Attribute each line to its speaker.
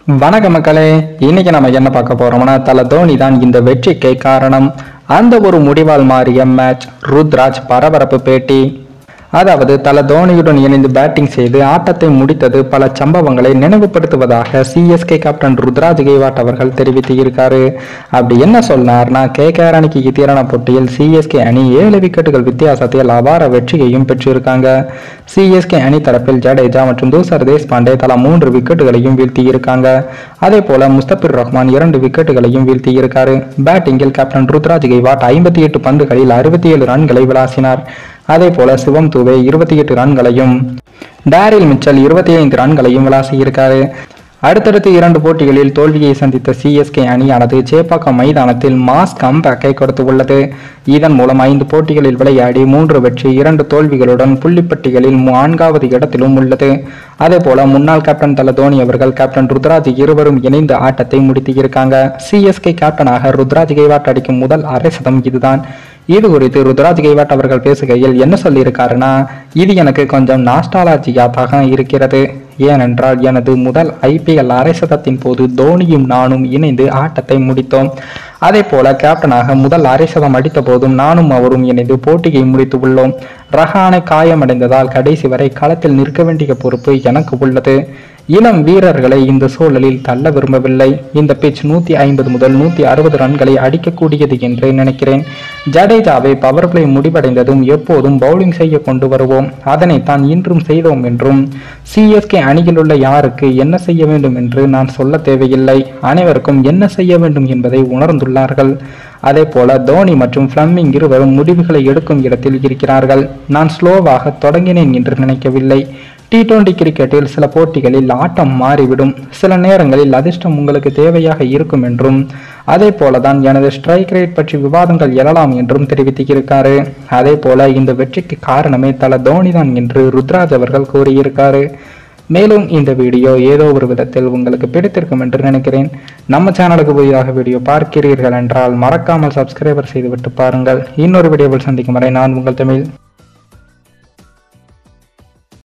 Speaker 1: வணக்க மக்களே, இன்னைக்கு நம்ம என்ன பார்க்க போறோம்னா தல தோனி தான் இந்த வெற்றிக்கு காரணம். அந்த ஒரு முடிவால் மாறிய மேட்ச். ருத்ராஜ் பரபரப்பு பேட்டி. அதாவது தல தோனியுடன் இணைந்து பேட்டிங் செய்து ஆட்டத்தை முடித்தது பல சம்பவங்களை நினைவுபடுத்துவதாக சிஎஸ்கே கேப்டன் ருத்ராஜ் கெய்க்வாட் அவர்கள் தெரிவித்து இருக்காரு. அப்படி என்ன சொன்னார்னா, கேகேஆர் அணிக்கு எதிரான போட்டியில் சிஎஸ்கே அணி 7 விக்கெட்டுகள் வித்தியாசத்தில் அபார வெற்றியையும் பெற்றிருக்காங்க. சிஎஸ்கே அணி தரப்பில் ஜடேஜா மற்றும் தூசர் தேஷ்பாண்டே தலா 3 விக்கெட்டுகளையும் வீழ்த்தி இருக்காங்க. அதே போல முஸ்தபிர் ரஹ்மான் 2 விக்கெட்டுகளையும் வீழ்த்தி இருக்காரு. பேட்டிங்கில் கேப்டன் ருத்ராஜ் கெய்க்வாட் 58 பந்துகளில் 67 ரன்களை விளாசினார். அதே போல சிவம் தூபே 28 ரன்களையும், டேரில் மிச்சல் 25 ரன்களையும் விளாசியிருக்காரு. அடுத்தடுத்து 2 போட்டிகளில் தோல்வியை சந்தித்த சிஎஸ்கே அணியானது சேப்பாக்கம் மைதானத்தில் மாஸ் கம்பேக்கை கொடுத்து உள்ளது. இதன் மூலம் 5 போட்டிகளில் விளையாடி 3 வெற்றி 2 தோல்விகளுடன் புள்ளிப்பட்டியலில் 4வது இடத்திலும் உள்ளது. அதே போல முன்னாள் கேப்டன் தல தோனி அவர்கள், கேப்டன் ருத்ராஜ் இருவரும் இணைந்த ஆட்டத்தை முடித்து இருக்காங்க. சிஎஸ்கே கேப்டனாக ருத்ராஜ் கெய்க்வாட் அடிக்கும் முதல் அரை சதம் இதுதான். இது குறித்து ருத்ராஜ் கெய்க்வாட் அவர்கள் பேசுகையில் என்ன சொல்லியிருக்காருன்னா, இது எனக்கு கொஞ்சம் நாஸ்டாலஜியாக இருக்கிறது. ஏனென்றால் எனது முதல் ஐபிஎல் அரை சதத்தின் போது தோனியும் நானும் இணைந்து ஆட்டத்தை முடித்தோம். அதே போல கேப்டனாக முதல் அரை சதம் அடித்த போதும் நானும் அவரும் இணைந்து போட்டியை முடித்து உள்ளோம். ரஹானே காயமடைந்ததால் கடைசி வரை களத்தில் நிற்க வேண்டிய பொறுப்பு எனக்கு உள்ளது. இளம் வீரர்களை இந்த சூழலில் தள்ள விரும்பவில்லை. இந்த பிட்ச் 150 முதல் 160 ரன்களை அடிக்கக்கூடியது என்று நினைக்கிறேன். ஜடேஜாவை பவர் பிளே முடிவடைந்ததும் எப்போதும் பவுலிங் செய்ய கொண்டு வருவோம். அதனைத்தான் இன்றும் செய்தோம் என்றும், சிஎஸ்கே அணியில் உள்ள யாருக்கு என்ன செய்ய வேண்டும் என்று நான் சொல்ல தேவையில்லை. அனைவருக்கும் என்ன செய்ய வேண்டும் என்பதை உணர்ந்துள்ளார்கள். அதே போல தோனி மற்றும் பிளமிங் இருவரும் முடிவுகளை எடுக்கும் இடத்தில் இருக்கிறார்கள். நான் ஸ்லோவாக தொடங்கினேன் என்று நினைக்கவில்லை. T20 கிரிக்கெட்டில் சில போட்டிகளில் ஆட்டம் மாறிவிடும். சில நேரங்களில் அதிர்ஷ்டம் உங்களுக்கு தேவையாக இருக்கும் என்றும், அதே போலதான் எனது ஸ்ட்ரைக் ரேட் பற்றி விவாதங்கள் எழலாம் என்றும் தெரிவித்திருக்காரு. அதே போல இந்த வெற்றிக்கு காரணமே தல தோனி தான் என்று ருத்ராஜ் அவர்கள் கூறியிருக்காரு. மேலும் இந்த வீடியோ ஏதோ ஒரு விதத்தில் உங்களுக்கு பிடித்திருக்கும் என்று நினைக்கிறேன். நம்ம சேனலுக்கு புதிதாக வீடியோ பார்க்கிறீர்கள் என்றால் மறக்காமல் சப்ஸ்கிரைபர் செய்துவிட்டு பாருங்கள். இன்னொரு வீடியோவில் சந்திக்கும் வரை நான் உங்கள் தமிழ்.